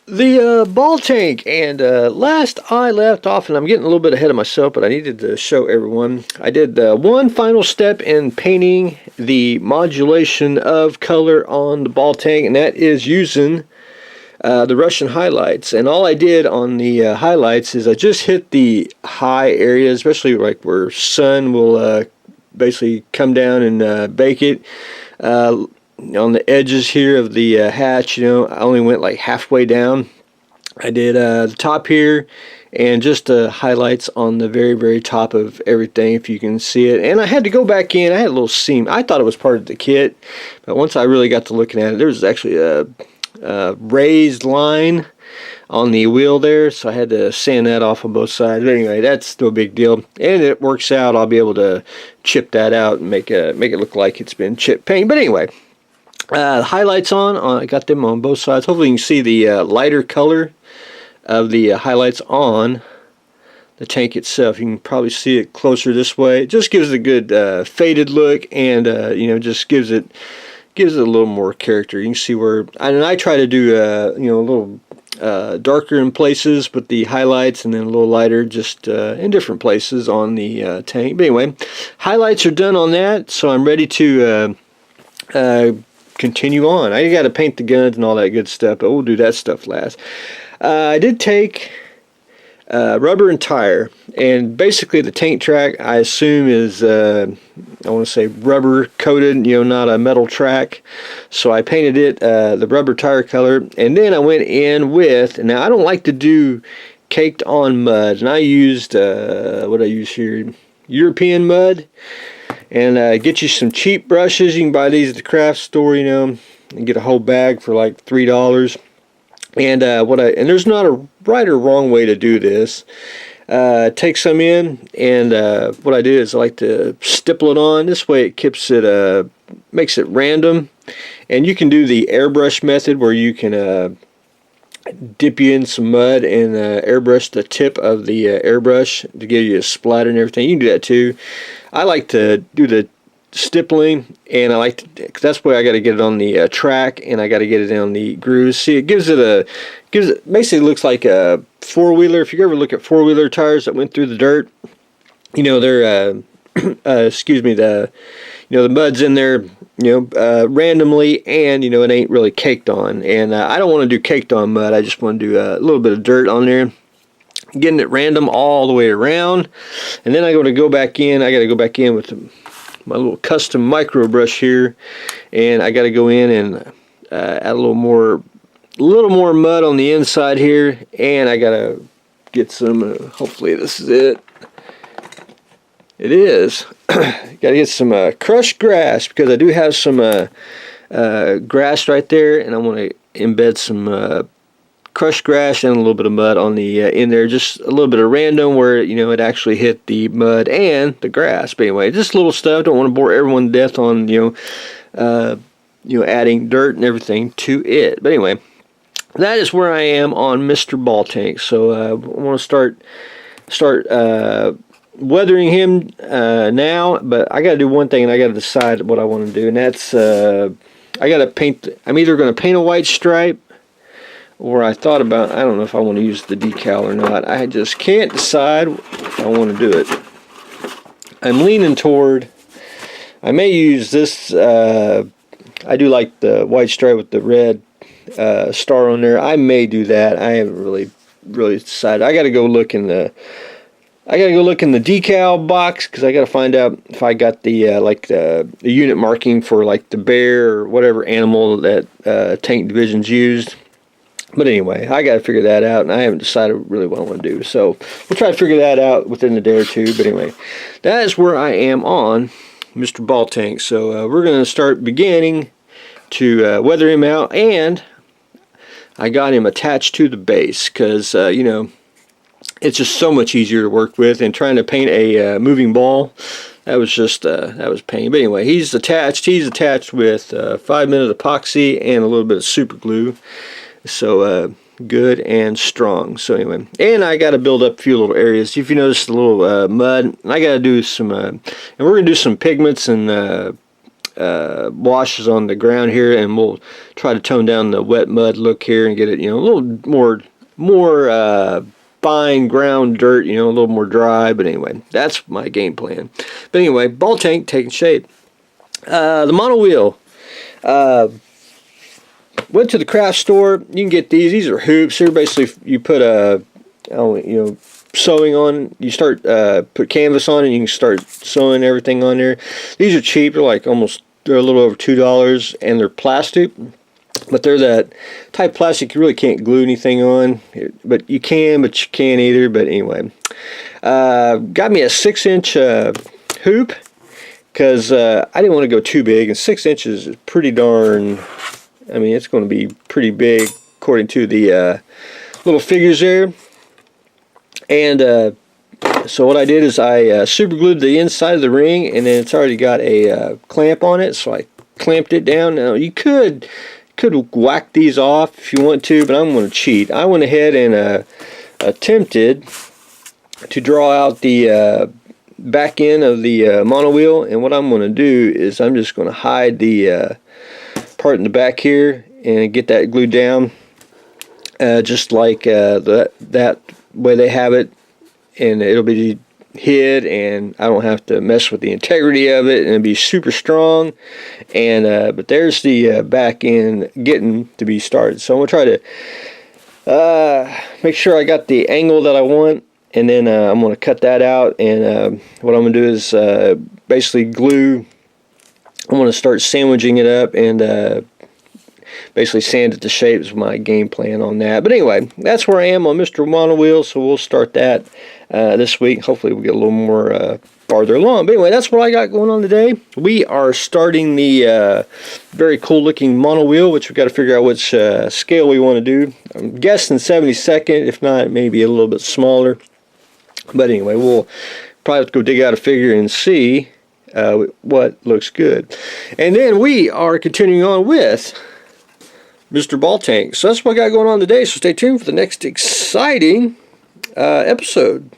The ball tank, and last I left off, and I'm getting a little bit ahead of myself, but I needed to show everyone. I did one final step in painting the modulation of color on the ball tank, and that is using the Russian highlights. And all I did on the highlights is I just hit the high areas, especially like where sun will basically come down and bake it. On the edges here of the hatch, I only went like halfway down. I did the top here and just highlights on the very, very top of everything, if you can see it. And I had to go back in. I had a little seam. I thought it was part of the kit, but once I really got to looking at it, there was actually a raised line on the wheel there, so I had to sand that off on both sides. But anyway, that's no big deal, and it works out. I'll be able to chip that out and make it look like it's been chip paint. But anyway, highlights on. I got them on both sides. Hopefully you can see the lighter color of the highlights on the tank itself. You can probably see it closer this way. It just gives it a good faded look, and just gives it a little more character. You can see where, and I try to do a little darker in places with the highlights, and then a little lighter just in different places on the tank. But anyway, highlights are done on that, so I'm ready to continue on. I got to paint the guns and all that good stuff, but we'll do that stuff last. I did take rubber and tire, and basically the tank track, I assume, is I want to say rubber coated, not a metal track. So I painted it the rubber tire color, and then I went in with, now I don't like to do caked on mud, and I used what I use here, European mud. And get you some cheap brushes. You can buy these at the craft store, and get a whole bag for like $3. And and there's not a right or wrong way to do this. Take some in, and what I do is I like to stipple it on. This way it keeps it, makes it random. And you can do the airbrush method, where you can dip you in some mud and airbrush the tip of the airbrush to give you a splatter and everything. You can do that too. I like to do the stippling, and I like to, cause that's where I got to get it on the track, and I got to get it on the grooves. See, it gives it basically looks like a four-wheeler. If you ever look at four-wheeler tires that went through the dirt, they're excuse me, the mud's in there, randomly, and it ain't really caked on. And I don't want to do caked on mud. I just want to do a little bit of dirt on there, getting it random all the way around. And then I got to go back in. I got to go back in with my little custom micro brush here, and I got to go in and add a little more mud on the inside here, and I got to get some. Hopefully this is it. It is. Got to get some crushed grass, because I do have some grass right there, and I want to embed some crushed grass and a little bit of mud on the in there, just a little bit of random where it actually hit the mud and the grass. But anyway, just little stuff. Don't want to bore everyone to death on adding dirt and everything to it. But anyway, that is where I am on Mr. Ball Tank. So I want to start weathering him now, but I got to do one thing, and I got to decide what I want to do, and that's I got to paint. I'm either going to paint a white stripe, or I thought about, I don't know if I want to use the decal or not. I just can't decide if I want to do it. I'm leaning toward, I may use this, I do like the white stripe with the red star on there. I may do that. I haven't really decided. I got to go look in the decal box, because I got to find out if I got the the unit marking for like the bear or whatever animal that tank division's used. But anyway, I got to figure that out, and I haven't decided really what I want to do. So we'll try to figure that out within a day or two. But anyway, that is where I am on Mr. Ball Tank. So we're going to start beginning to weather him out, and I got him attached to the base, because it's just so much easier to work with, and trying to paint a moving ball, that was just that was pain. But anyway, he's attached with 5-minute epoxy and a little bit of super glue, so good and strong. So anyway, and I got to build up a few little areas. If you notice the little mud, I got to do some and we're gonna do some pigments and washes on the ground here, and we'll try to tone down the wet mud look here and get it, a little more fine ground dirt, a little more dry. But anyway, that's my game plan. But anyway, ball tank taking shape. The mono wheel. Went to the craft store. You can get these. These are hoops. They're basically, you put sewing on. You start put canvas on, and you can start sewing everything on there. These are cheap. They're like they're a little over $2, and they're plastic. But they're that type of plastic you really can't glue anything on. But you can, but you can't either. But anyway, got me a 6-inch hoop, because I didn't want to go too big, and 6 inches is pretty darn. I mean, it's going to be pretty big according to the little figures there. And so what I did is I super glued the inside of the ring, and then it's already got a clamp on it, so I clamped it down. Now you could whack these off if you want to, but I'm going to cheat. I went ahead and attempted to draw out the back end of the mono wheel, and what I'm going to do is I'm just going to hide the part in the back here and get that glued down, just like that way they have it, and it'll be hid, and I don't have to mess with the integrity of it, and it'll be super strong. And but there's the back end getting to be started. So I'm gonna try to make sure I got the angle that I want, and then I'm gonna cut that out. And what I'm gonna do is basically glue. I'm gonna start sandwiching it up and basically sand it to shape is my game plan on that. But anyway, that's where I am on Mr. Mono Wheel, so we'll start that this week. Hopefully we'll get a little more farther along. But anyway, that's what I got going on today. We are starting the very cool looking mono wheel, which we've got to figure out which scale we want to do. I'm guessing 72nd, if not maybe a little bit smaller. But anyway, we'll probably have to go dig out a figure and see what looks good. And then we are continuing on with Mr. Ball Tank. So that's what I got going on today. So stay tuned for the next exciting episode.